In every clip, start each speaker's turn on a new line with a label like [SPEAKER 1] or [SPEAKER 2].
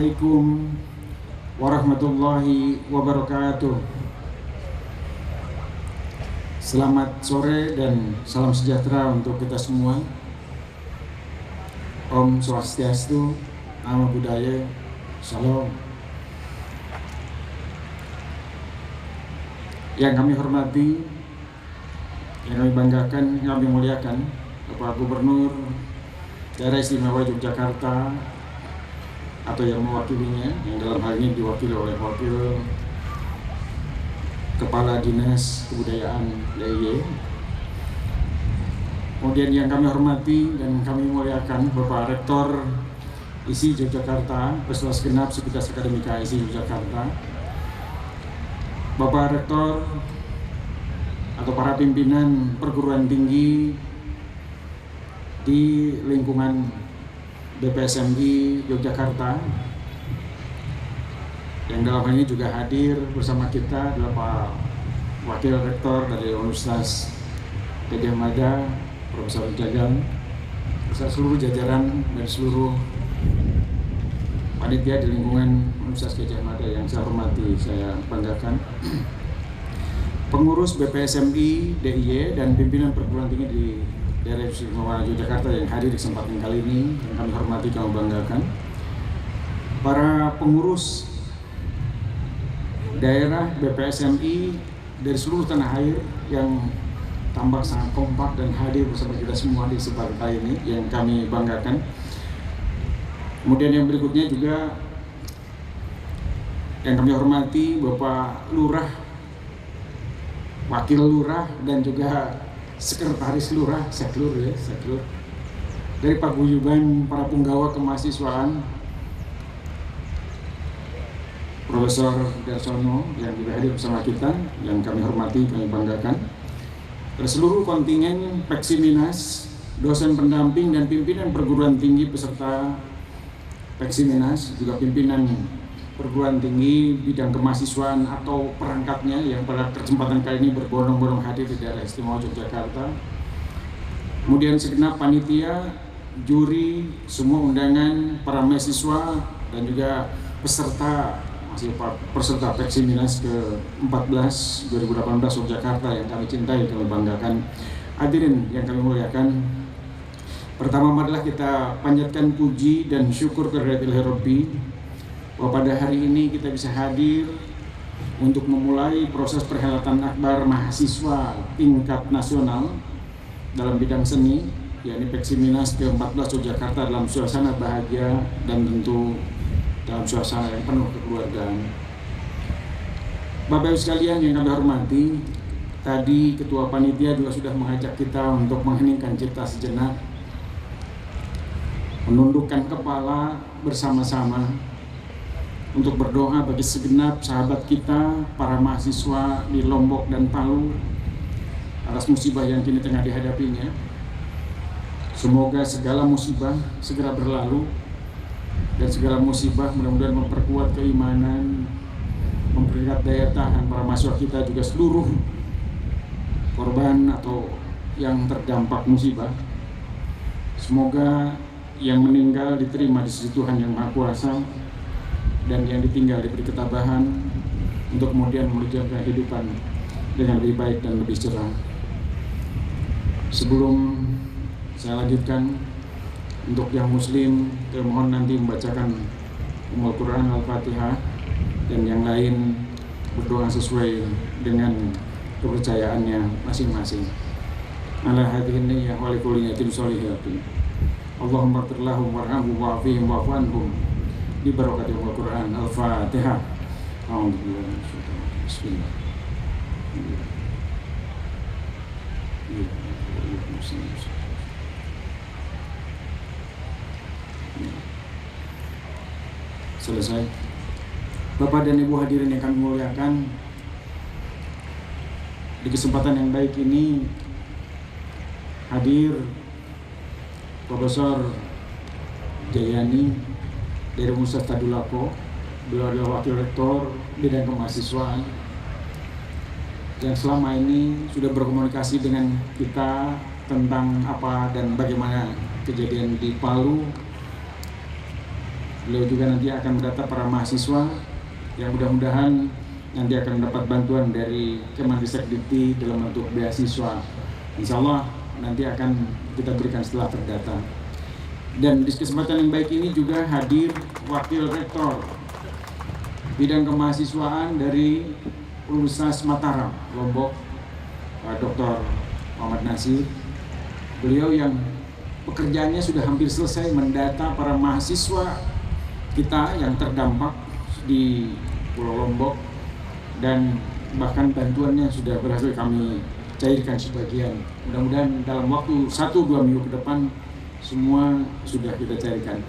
[SPEAKER 1] Assalamualaikum warahmatullahi wabarakatuh. Selamat sore dan salam sejahtera untuk kita semua. Om Swastiastu, Namo Buddhaya, Salam. Yang kami hormati, yang kami banggakan, yang kami muliakan, Bapak Gubernur Daerah Istimewa Yogyakarta atau yang mewakilinya, yang dalam hal ini diwakili oleh Wakil Kepala Dinas Kebudayaan DIY. Kemudian yang kami hormati dan kami muliakan Bapak Rektor ISI Yogyakarta beserta segenap Sivitas Akademika ISI Yogyakarta, Bapak Rektor atau para pimpinan perguruan tinggi di lingkungan BPSMI Yogyakarta, yang dalam hal ini juga hadir bersama kita adalah Pak Wakil Rektor dari Universitas Gadjah Mada, Profesor Jagan, beserta seluruh jajaran dan seluruh panitia di lingkungan Universitas Gadjah Mada yang saya hormati, saya banggakan, pengurus BPSMI DIY dan pimpinan perguruan tinggi di Daerah Istimewa Yogyakarta yang hadir di kesempatan kali ini, yang kami hormati, kami banggakan, para pengurus daerah BPSMI dari seluruh tanah air yang tampak sangat kompak dan hadir bersama kita semua di kesempatan kali ini, yang kami banggakan. Kemudian yang berikutnya juga yang kami hormati Bapak Lurah, Wakil Lurah, dan juga Sekretaris Lurah, Seklur dari Paguyuban para punggawa kemahasiswaan, Profesor Darsono yang juga hadir bersama kita, yang kami hormati, kami banggakan, dari seluruh kontingen Peksiminas, dosen pendamping dan pimpinan perguruan tinggi peserta Peksiminas, juga pimpinan perguruan tinggi bidang kemahasiswaan atau perangkatnya yang pada kesempatan kali ini berbondong-bondong hadir di Daerah Istimewa Yogyakarta. Kemudian segenap panitia, juri, semua undangan, para mahasiswa dan juga peserta Peksiminas ke-14 2018 Yogyakarta yang kami cintai, kami banggakan. Hadirin yang kami muliakan, pertama adalah kita panjatkan puji dan syukur kehadirat Ilahi Rabbi bahwa pada hari ini kita bisa hadir untuk memulai proses perhelatan akbar mahasiswa tingkat nasional dalam bidang seni, yakni Peksiminas ke-14 Yogyakarta, dalam suasana bahagia dan tentu dalam suasana yang penuh kekeluargaan. Bapak Ibu sekalian yang kami hormati, tadi Ketua Panitia juga sudah mengajak kita untuk mengheningkan cipta sejenak, menundukkan kepala bersama-sama untuk berdoa bagi segenap sahabat kita, para mahasiswa di Lombok dan Palu atas musibah yang kini tengah dihadapinya. Semoga segala musibah segera berlalu dan segala musibah mudah-mudahan memperkuat keimanan, memperkuat daya tahan para mahasiswa kita, juga seluruh korban atau yang terdampak musibah. Semoga yang meninggal diterima di sisi Tuhan Yang Maha Kuasa, dan yang ditinggal diberi ketabahan untuk kemudian menuju kehidupan dengan lebih baik dan lebih cerah. Sebelum saya lanjutkan, untuk yang muslim, saya mohon nanti membacakan Ummul Quran Al-Fatihah, dan yang lain berdoa sesuai dengan kepercayaannya masing-masing. Ala hadhihi niyyah wa likulli niyatin sholihatin. Allahumma ighfir lahum warhamhum wa'afihim wa'fu anhum bi barakati Al-Quran Al-Fatihah. Bismillah. Selesai. Bapak dan Ibu hadirin yang kami muliakan, di kesempatan yang baik ini hadir Profesor Jayani dari Universitas Tadulako. Beliau adalah Wakil Rektor bidang kemahasiswaan yang selama ini sudah berkomunikasi dengan kita tentang apa dan bagaimana kejadian di Palu Beliau juga nanti akan mendata para mahasiswa yang mudah-mudahan nanti akan mendapat bantuan dari Kemendikbud dalam bentuk beasiswa. Insya Allah nanti akan kita berikan setelah terdata. Dan di kesempatan yang baik ini juga hadir Wakil Rektor Bidang Kemahasiswaan dari Universitas Mataram, Lombok, Dr. Muhammad Nasir. Beliau yang pekerjaannya sudah hampir selesai mendata para mahasiswa kita yang terdampak di Pulau Lombok, dan bahkan bantuannya sudah berhasil kami cairkan sebagian. Mudah-mudahan dalam waktu 1-2 minggu ke depan semua sudah kita cairkan.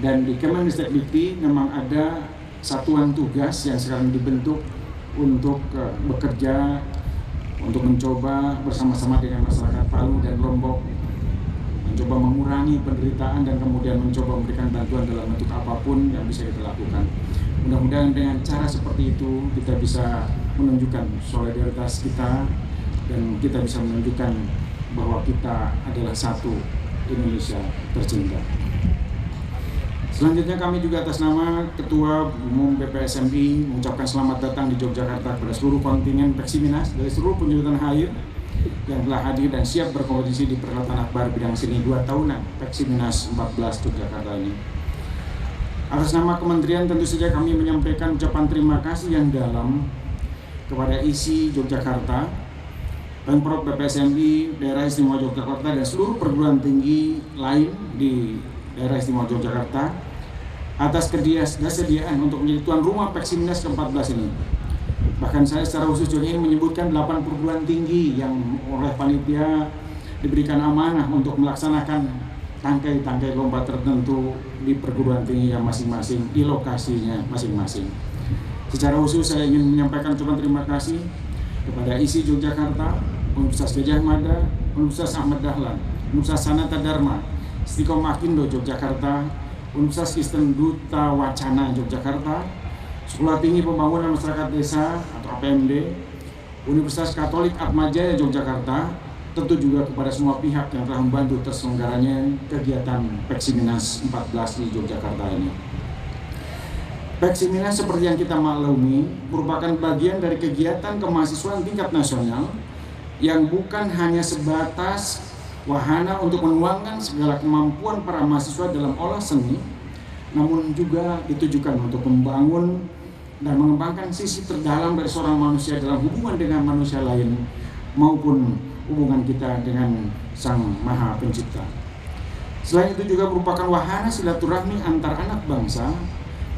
[SPEAKER 1] Dan di Kemendikbud memang ada satuan tugas yang sekarang dibentuk untuk bekerja, untuk mencoba bersama-sama dengan masyarakat Palu dan Lombok, mencoba mengurangi penderitaan dan kemudian mencoba memberikan bantuan dalam bentuk apapun yang bisa kita lakukan. Mudah-mudahan dengan cara seperti itu kita bisa menunjukkan solidaritas kita dan kita bisa menunjukkan bahwa kita adalah satu Indonesia tercinta. Selanjutnya kami juga atas nama Ketua Umum PPSMI mengucapkan selamat datang di Yogyakarta kepada seluruh kontingen Peksiminas dari seluruh penjurutan Hair yang telah hadir dan siap berkompetisi di perhelatan akbar bidang seni 2 tahunan Peksiminas 14 Yogyakarta ini. Atas nama Kementerian tentu saja kami menyampaikan ucapan terima kasih yang dalam kepada ISI Yogyakarta, Pemprov PPSMI, Daerah Istimewa Yogyakarta, dan seluruh perguruan tinggi lain di Daerah Istimewa Yogyakarta atas kesediaan untuk menjadi tuan rumah Peksiminas ke-14 ini. Bahkan saya secara khusus juga ingin menyebutkan 8 perguruan tinggi yang oleh panitia diberikan amanah untuk melaksanakan tangkai-tangkai lomba tertentu di perguruan tinggi yang masing-masing, di lokasinya masing-masing. Secara khusus saya ingin menyampaikan ucapan terima kasih kepada ISI Yogyakarta, Universitas Gadjah Mada, Universitas Ahmad Dahlan, Universitas Sanata Dharma, Istiqomah Indo Yogyakarta, Universitas Kristen Duta Wacana Yogyakarta, Sekolah Tinggi Pembangunan Masyarakat Desa atau APMD, Universitas Katolik Atmajaya Yogyakarta, tentu juga kepada semua pihak yang telah membantu terselenggaranya kegiatan Peksiminas 14 di Yogyakarta ini. Peksiminas seperti yang kita maklumi merupakan bagian dari kegiatan kemahasiswaan tingkat nasional yang bukan hanya sebatas wahana untuk menuangkan segala kemampuan para mahasiswa dalam olah seni, namun juga ditujukan untuk membangun dan mengembangkan sisi terdalam dari seorang manusia dalam hubungan dengan manusia lain maupun hubungan kita dengan Sang Maha Pencipta. Selain itu juga merupakan wahana silaturahmi antar anak bangsa,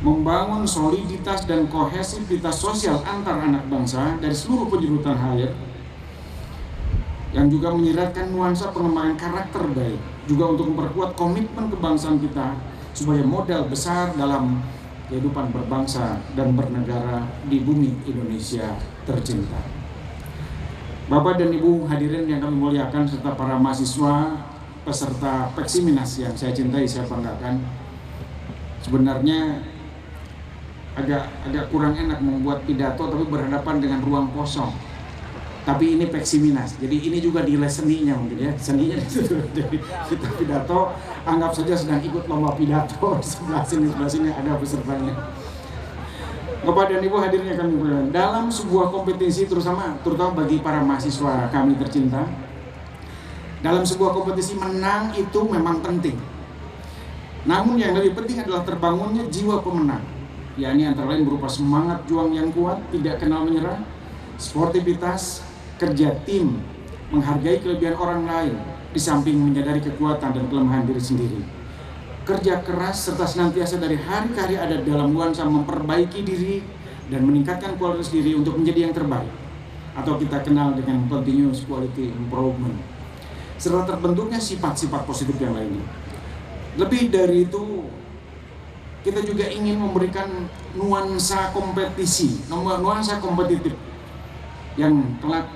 [SPEAKER 1] membangun soliditas dan kohesivitas sosial antar anak bangsa dari seluruh penjurutan Hair, yang juga menyiratkan nuansa pengembangan karakter baik, juga untuk memperkuat komitmen kebangsaan kita sebagai modal besar dalam kehidupan berbangsa dan bernegara di bumi Indonesia tercinta. Bapak dan Ibu hadirin yang kami muliakan serta para mahasiswa peserta Peksiminas yang saya cintai, saya banggakan. Sebenarnya agak kurang enak membuat pidato tapi berhadapan dengan ruang kosong. Tapi ini Peksiminas, jadi ini juga nilai seninya mungkin ya, seninya itu. Jadi kita pidato, anggap saja sedang ikut lomba pidato. Sebelah sini ada pesertanya. Bapak dan Ibu hadirin yang kami muliakan, dalam sebuah kompetisi terutama bagi para mahasiswa kami tercinta, dalam sebuah kompetisi menang itu memang penting. Namun yang lebih penting adalah terbangunnya jiwa pemenang, yakni antara lain berupa semangat juang yang kuat, tidak kenal menyerah, sportivitas, kerja tim, menghargai kelebihan orang lain, di samping menyadari kekuatan dan kelemahan diri sendiri. Kerja keras serta senantiasa dari hari ke hari ada dalam nuansa memperbaiki diri dan meningkatkan kualitas diri untuk menjadi yang terbaik, atau kita kenal dengan continuous quality improvement, serta terbentuknya sifat-sifat positif yang lainnya. Lebih dari itu, kita juga ingin memberikan nuansa kompetisi, nuansa kompetitif yang telah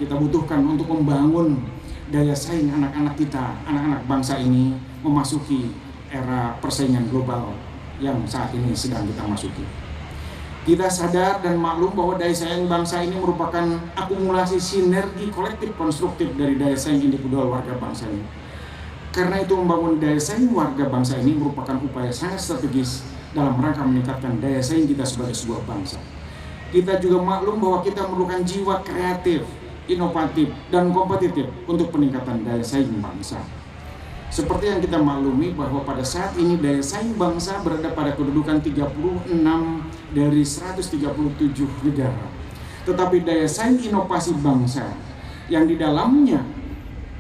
[SPEAKER 1] kita butuhkan untuk membangun daya saing anak-anak kita, anak-anak bangsa ini memasuki era persaingan global yang saat ini sedang kita masuki. Kita sadar dan maklum bahwa daya saing bangsa ini merupakan akumulasi sinergi kolektif konstruktif dari daya saing individual warga bangsa ini. Karena itu membangun daya saing warga bangsa ini merupakan upaya sangat strategis dalam rangka meningkatkan daya saing kita sebagai sebuah bangsa. Kita juga maklum bahwa kita memerlukan jiwa kreatif, inovatif, dan kompetitif untuk peningkatan daya saing bangsa. Seperti yang kita maklumi bahwa pada saat ini daya saing bangsa berada pada kedudukan 36 dari 137 negara. Tetapi daya saing inovasi bangsa yang di dalamnya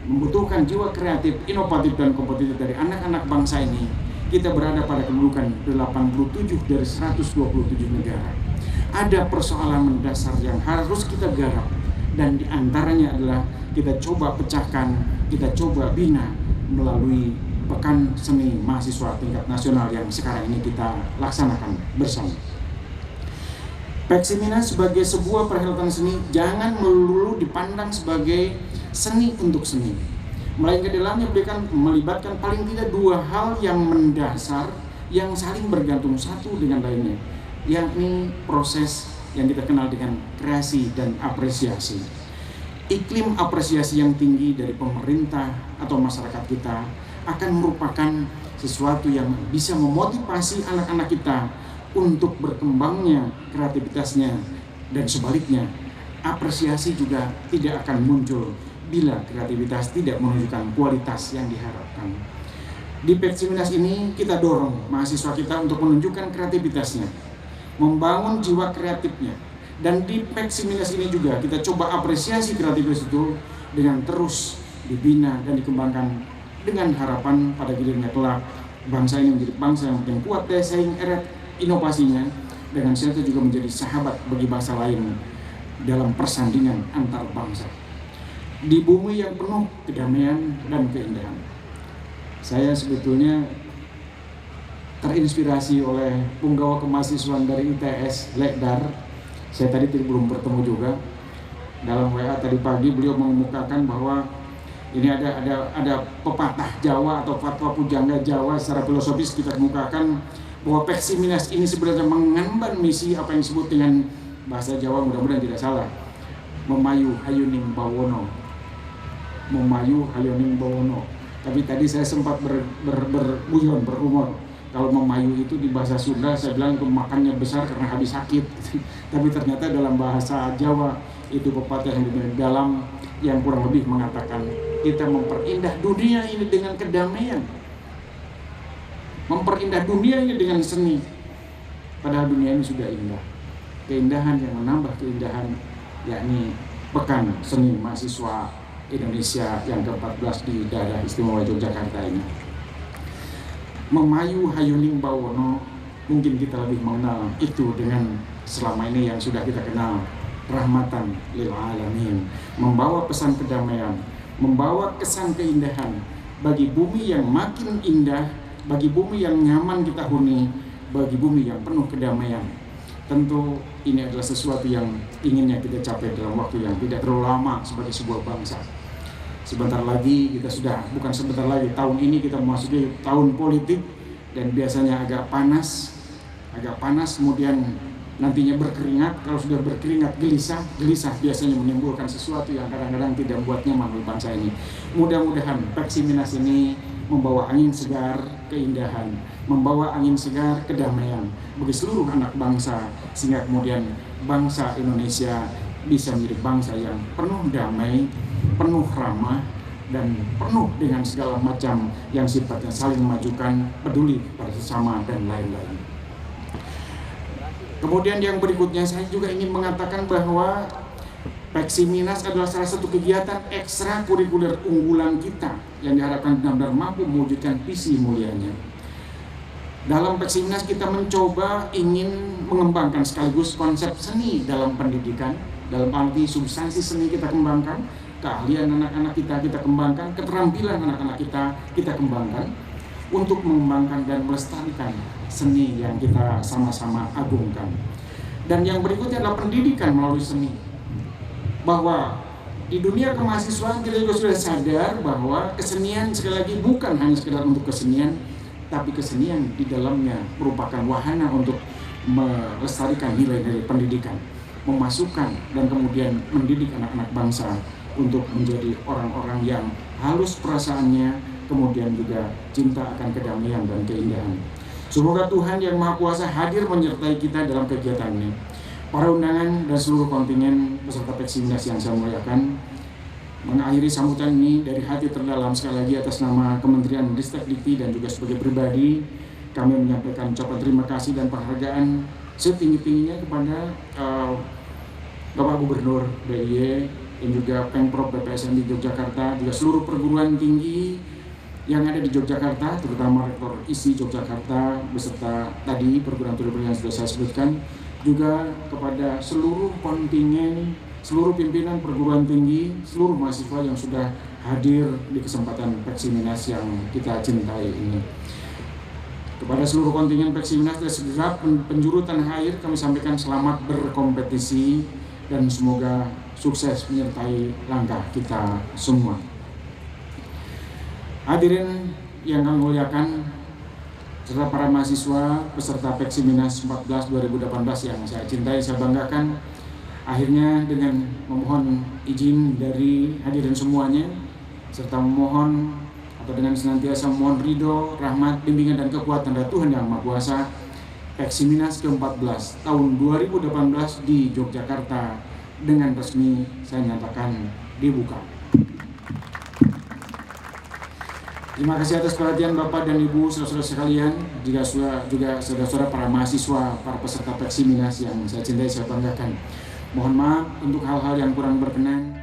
[SPEAKER 1] membutuhkan jiwa kreatif, inovatif, dan kompetitif dari anak-anak bangsa ini, kita berada pada kedudukan 87 dari 127 negara. Ada persoalan mendasar yang harus kita garap, dan diantaranya adalah kita coba pecahkan, kita coba bina melalui Pekan Seni Mahasiswa tingkat nasional yang sekarang ini kita laksanakan bersama. Peksiminas sebagai sebuah perhelatan seni jangan melulu dipandang sebagai seni untuk seni, melainkan di dalamnya melibatkan paling tidak dua hal yang mendasar yang saling bergantung satu dengan lainnya, yakni proses yang kita kenal dengan kreasi dan apresiasi. Iklim apresiasi yang tinggi dari pemerintah atau masyarakat kita akan merupakan sesuatu yang bisa memotivasi anak-anak kita untuk berkembangnya kreativitasnya, dan sebaliknya apresiasi juga tidak akan muncul bila kreativitas tidak menunjukkan kualitas yang diharapkan. Di Peksiminas ini kita dorong mahasiswa kita untuk menunjukkan kreativitasnya, membangun jiwa kreatifnya, dan di Peksiminas ini juga kita coba apresiasi kreativitas itu dengan terus dibina dan dikembangkan dengan harapan pada gilirannya kelak bangsa ini menjadi bangsa yang makin kuat daya saing erat inovasinya, dengan serta juga menjadi sahabat bagi bangsa lain dalam persandingan antar bangsa di bumi yang penuh kedamaian dan keindahan. Saya sebetulnya terinspirasi oleh punggawa kemahasiswaan dari ITS Lekdar. Saya tadi belum bertemu juga. Dalam WA tadi pagi beliau mengemukakan bahwa ini ada pepatah Jawa atau fatwa pujangga Jawa secara filosofis kita kemukakan bahwa Peksiminas ini sebenarnya mengemban misi apa yang disebut dengan bahasa Jawa, mudah-mudahan tidak salah, memayu hayuning bawono. Memayu hayuning bawono. Tapi tadi saya sempat berguyon, berhumor. Kalau memayu itu di bahasa Sunda saya bilang itu makannya besar karena habis sakit. Tapi ternyata dalam bahasa Jawa itu pepatah yang lebih dalam, yang kurang lebih mengatakan kita memperindah dunia ini dengan kedamaian, memperindah dunia ini dengan seni. Padahal dunia ini sudah indah. Keindahan yang menambah keindahan, yakni Pekan Seni Mahasiswa Indonesia yang ke-14 di daerah istimewa Yogyakarta ini. Memayu hayuning bawono, mungkin kita lebih mengenal itu dengan selama ini yang sudah kita kenal rahmatan lil alamin, membawa pesan kedamaian, membawa kesan keindahan bagi bumi yang makin indah, bagi bumi yang nyaman kita huni, bagi bumi yang penuh kedamaian. Tentu ini adalah sesuatu yang inginnya kita capai dalam waktu yang tidak terlalu lama sebagai sebuah bangsa. Sebentar lagi kita sudah, bukan sebentar lagi, tahun ini kita memasuki tahun politik dan biasanya agak panas, kemudian nantinya berkeringat. Kalau sudah berkeringat gelisah biasanya menimbulkan sesuatu yang kadang-kadang tidak membuat nyaman bagi bangsa ini. Mudah-mudahan Peksiminas ini membawa angin segar keindahan, membawa angin segar kedamaian bagi seluruh anak bangsa, sehingga kemudian bangsa Indonesia bisa menjadi bangsa yang penuh damai, penuh ramah, dan penuh dengan segala macam yang sifatnya saling memajukan, peduli pada sesama, dan lain-lain. Kemudian yang berikutnya saya juga ingin mengatakan bahwa Peksiminas adalah salah satu kegiatan ekstrakurikuler unggulan kita yang diharapkan benar-benar mampu mewujudkan visi mulianya. Dalam Peksiminas kita mencoba ingin mengembangkan sekaligus konsep seni dalam pendidikan, dalam arti substansi seni kita kembangkan, keahlian anak-anak kita kembangkan, keterampilan anak-anak kita kembangkan untuk mengembangkan dan melestarikan seni yang kita sama-sama agungkan. Dan yang berikutnya adalah pendidikan melalui seni. Bahwa di dunia kemahasiswaan kita juga sudah sadar bahwa kesenian sekali lagi bukan hanya sekedar untuk kesenian, tapi kesenian di dalamnya merupakan wahana untuk melestarikan nilai-nilai pendidikan, memasukkan dan kemudian mendidik anak-anak bangsa untuk menjadi orang-orang yang halus perasaannya, kemudian juga cinta akan kedamaian dan keindahan. Semoga Tuhan Yang Maha Kuasa hadir menyertai kita dalam kegiatan ini. Para undangan dan seluruh kontingen peserta Peksiminas yang saya muliakan, mengakhiri sambutan ini dari hati terdalam sekali lagi atas nama Kementerian Ristek Dikti dan juga sebagai pribadi, kami menyampaikan ucapan terima kasih dan penghargaan setinggi-tingginya kepada Bapak Gubernur DIY dan juga Pemprov BPSN di Yogyakarta, juga seluruh perguruan tinggi yang ada di Yogyakarta, terutama Rektor ISI Yogyakarta beserta tadi perguruan tinggi yang sudah saya sebutkan, juga kepada seluruh kontingen, seluruh pimpinan perguruan tinggi, seluruh mahasiswa yang sudah hadir di kesempatan Peksiminas yang kita cintai ini. Kepada seluruh kontingen Peksiminas dan segenap penjuru tanah air, kami sampaikan selamat berkompetisi dan semoga sukses menyertai langkah kita semua. Hadirin yang kami muliakan, serta para mahasiswa peserta Peksiminas 14 2018 yang saya cintai, saya banggakan, akhirnya dengan memohon izin dari hadirin semuanya, serta memohon atau dengan senantiasa memohon ridho, rahmat, bimbingan dan kekuatan dari Tuhan Yang Maha Kuasa, Peksiminas ke-14 tahun 2018 di Yogyakarta dengan resmi saya nyatakan dibuka. Terima kasih atas perhatian Bapak dan Ibu, saudara-saudara sekalian, juga saudara-saudara para mahasiswa, para peserta Peksiminas yang saya cintai, saya banggakan. Mohon maaf untuk hal-hal yang kurang berkenan.